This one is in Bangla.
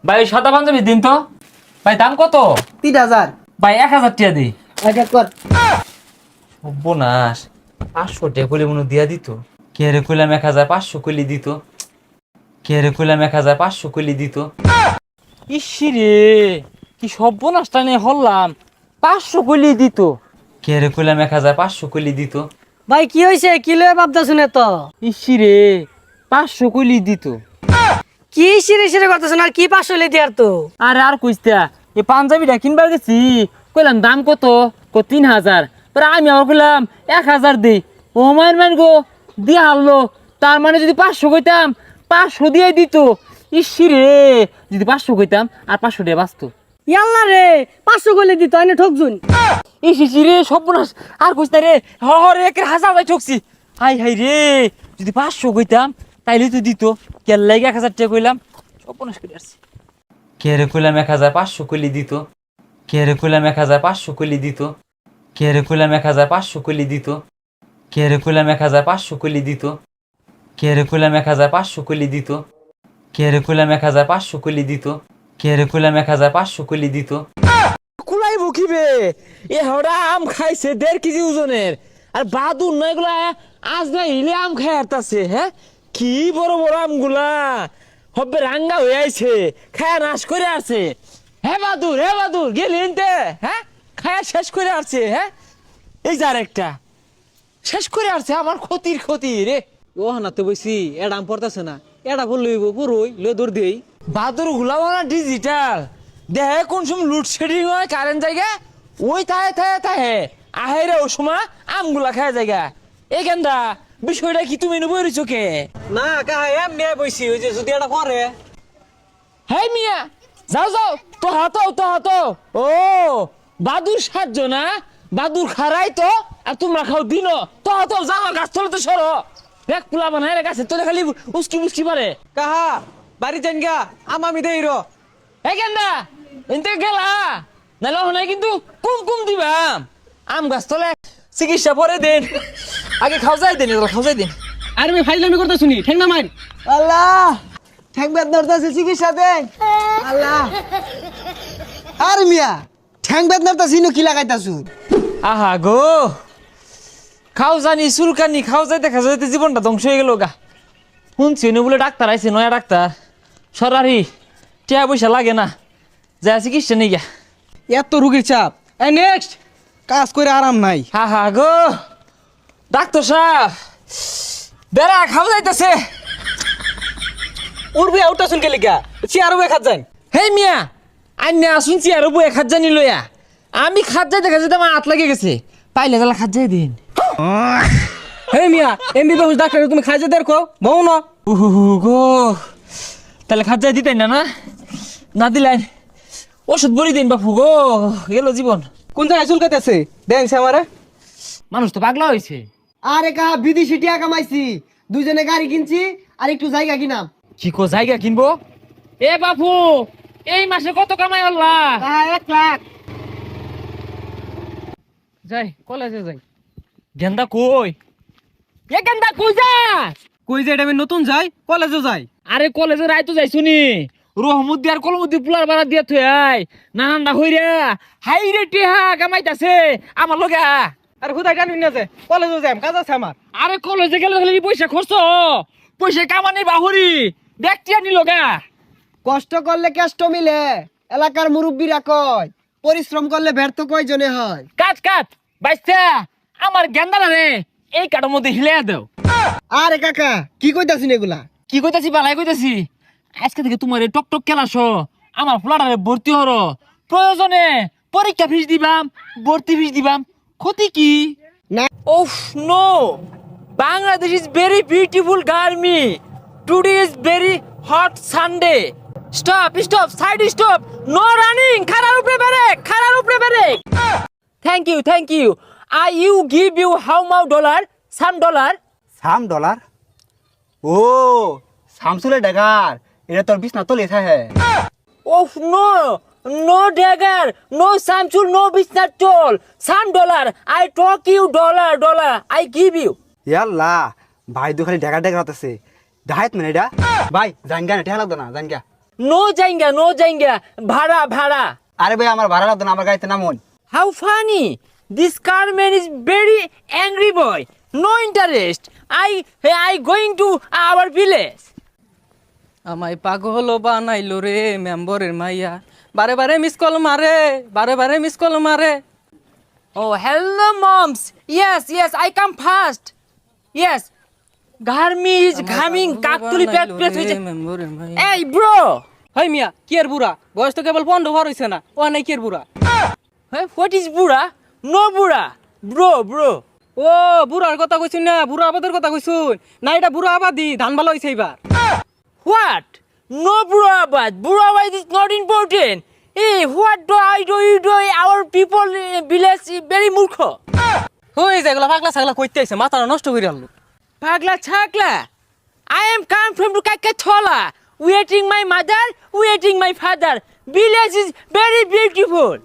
ভাই সাদা পাঞ্জাবি দিন তো। ভাই দাম কত? 3000। ভাই 1000 টাকা দি। এটা কর। সর্বনাশ, 500 টাকা কইলে মনে হয় দিয়া দিত। কে রে কইলাম 1500 কইলে দিত। কে রে কইলাম 1500 কইলে দিত। ইসি রে, কি সর্বনাশটা নিয়ে হল্লাম। 500 কইলে দিত। কে রে কইলাম 1500 কইলে দিত। ভাই কি হইছে? কি লয়ে ভাবতাছ না তো? ইসি রে, 500 কইলে দিত। কি সিরে সিরে করতেছ না? আর কি 500 লে দিয়ার তো? আরে আর কইস্তা, এই পাঞ্জাবিটা কিনবার গেছি, কইলাম দাম কত, 3000। পরে আমি আবার কইলাম 1000 দেই। ও মান গো দিয়া হারলো। তার মানে যদি 500 কইতাম 500 দিয়ে দিত। ইসি রে, যদি 500 কইতাম আর 500 দিয়ে বাঁচতো। ইয়াল্লা রে, 500 কইলে দিত আইনে ঠকজুন। ইসি রে সর্বনাশ, আর কইস্তা রে, হরে একের হাজার ভাই ঠকছি। হাই হাই রে, যদি 500 কইতাম তাইলে তো দিত। কেন লাগে 1000 টাকা কইলাম, সর্বনাশ করে আসছি। কে রে কইলাম 1500 কইলে দিত। কে রে কইলাম 1500 কইলে দিত। কে রে কইলাম 1500 কইলে দিত। কে রে কইলাম 1500 কইলে দিত। কে রে কইলাম 1500 কইলে দিত। কে রে কইলাম 1500 কইলে দিত। কে রে কইলাম 1500 কইলে দিত। কুলাই মুখিবে, এ হড়া আম খাইছে 1.5 কেজি ওজনের। আর বাদুর না এগুলা, আজ না হিলে আম খাই হারতাছে। হ্যাঁ, কি বড় বড় আমগুলা, হবে রাঙ্গা হয়ে আইছে, খায়া নাশ করে আছে। হ্যাঁ বাদুর গেলি এনতে। হ্যাঁ, খায়া শেষ করে আসছে। হ্যাঁ, এই যার একটা শেষ করে আসছে, আমার ক্ষতি রে। ও না তো বইছি এডাম পড়তেছে না, এডা বল লইব পুরোই লই দৌড় দেই। বাদুর গুলা না ডিজিটাল, দেহে কোন সময় লোডশেডিং হয় কারেন্ট জায়গা, ওই থাহে আহেরে ও সময় আমগুলা খায় জায়গা। এই কেন্দা বিষয়টা কি তুমি নেবো চোখে? না কা এম নে বইছি ওই যে যদি এটা করে। হ্যাঁ মিয়া, যাও তো হাতো। ও বাদুর সাহায্য না, বাদুর খারাই তো, আর তোমরা খাও দিন। তো হাতো যাও, গাছ তলে তো সরো। দেখ পোলা বানায় গাছে তোলে খালি উস্কি পারে। কাহা বাড়ি যান গা, আমি দেই র। এই কেন্দা এনতে গেলা নাহলে নাই কিন্তু কুম দিবাম। আম গাছ তলে চিকিৎসা পরে দেন, আগে খাও যাই দেন। আর আমি ফাইজলামি করতে শুনি ঠেং না মার। আল্লাহ, ঠ্যাং বেদনা হইতাছে, চিকিৎসা দেন। আল্লাহ, আর মিয়া ঠ্যাং বেদনা হইতাছে ইনো কি লাগাইতাছু? আহা গো, খাও জানি চুলকানি, খাও যাইতে জীবনটা ধ্বংস হয়ে গেল গা। শুনছি নি বলে ডাক্তার আইছে, নয়া ডাক্তার সরারি, টিয়া পয়সা লাগে না, যা চিকিৎসা নেই গা। এত রুগীর চাপ। এই নেক্সট কাজ করে আরাম নাই। আহা গো ডাক্তার সাহেব, বেড়া খাও যাইতেছে। উড়বে আউটা শুন কে লিগা চেয়ার উবে খাত যান। হেই মিয়া, আন্যা শুনছি আর বই খাত জানি লইয়া, আমি খাত যাই দেখা যেতে আমার হাত লাগে গেছে, পাইলে তাহলে খাত যাই দিন। হে মিয়া এমবিবিএস ডাক্তার তুমি খাইজে দেখো বউ না। গো তাহলে খাত যাই দিতেন না দিলেন ওষুধ বড়ি দিন বাপু গো, গেল জীবন। কোন জায়গায় চুলকাইতেছে দেখছে আমারে। মানুষ তো পাগলা হয়েছে। আরে কা বিদেশি টিয়া কামাইছি, দুইজনে গাড়ি কিনছি আর একটু জায়গা কিনাম। কি কো জায়গা কিনবো? এ বাপু, এই মাসে কত কামাই আল্লাহ? 1 লাখ। যাই কলেজে যাই। গেন্দা কই? এ গেন্দা কই যা? কই যে এটা আমি নতুন যাই কলেজও যাই। আরে কলেজে রাইতো যাইছো নি, রহমুদ্দি আর কলমুদ্দি পুলার বাড়া দিয়া থই আই, নানানটা হইরা হাই রে টেহা কামাইতাছে আমার লগে। আর খুদাই টানি না যে কলেজও যাই কাজ আছে আমার। আরে কলেজে গেলে খালি পয়সা খরচ, পয়সা কামানি বাহুরি দেখতিয়া নি লগা। কষ্ট করলে কেষ্ট মিলে, এলাকার মুরব্বীরা কয় পরিশ্রম করলে ব্যর্থ কয়জনে হয়। কাট বাইস্তা আমার গেন্দা রে, এই কাটার মধ্যে হিলে দাও। আরে কাকা কি কইতাছিস এগুলা? কি কইতাছি বালাই কইতাছি, আজকে থেকে তোমার এই টক খেলাছো, আমার ফ্ল্যাটারে ভর্তি হরো, প্রয়োজনে পরীক্ষা ফিস দিবাম, ভর্তি ফিস দিবাম, ক্ষতি কি না। ওফ no, Bangladesh is very beautiful গার্মি, today is very hot Sunday. Stop side stop, no running, খারার উপরে break. Thank you I you give you how মাউ ডলার, $3। $3? ও শামসুলের ডাগার, এটা তোর বিছনা তলে থাকে। ওফ no dagger, no Shamsul, no বিছনার চল, $3। I talk you dollar, I give you. ইয়াল্লা ভাই তো খালি ডাগার আছে ডাহাত মানে এটা। ভাই জান গা না ঠেলা লাগতো না জান গা। नो जाएंगे भाड़ा আরে ভাই আমার ভাড়া লাগতো না, আমার গাড়িতে নামুন। How funny! This carman is very angry boy. No interest. I going to our village. আমায় পাগল বানাইলো রে মেম্বরের মাইয়া, বারে বারে মিস কল মারে। Oh, hello moms. Yes, I come fast. Yes. Garmi is coming. Kaktuli pet হইছে। মেম্বরের মাইয়া। Hey bro. হেই মিয়া কি এর বুড়া, বয়স তো কেবল 15 বার হইছে না, ও নাই কি এর বুড়া। Hey, what is bura? No bura. Bro. ও বুড়ার কথা কইছুন না, বুড়া আবাদের কথা কইছুন না, এটা বুড়া আবাদি ধান ভালো হইছে এবার। What? No Burabad. Burabad is not important. Hey, what do I do? You do our people village is very murkho. হই যেগুলা পাগলা ছাগলা কইতে আইছে, মাথাটা নষ্ট করে আনলো। Pagla chakla. I am come from Kakatola. Waiting my mother, waiting my father. Village is very beautiful.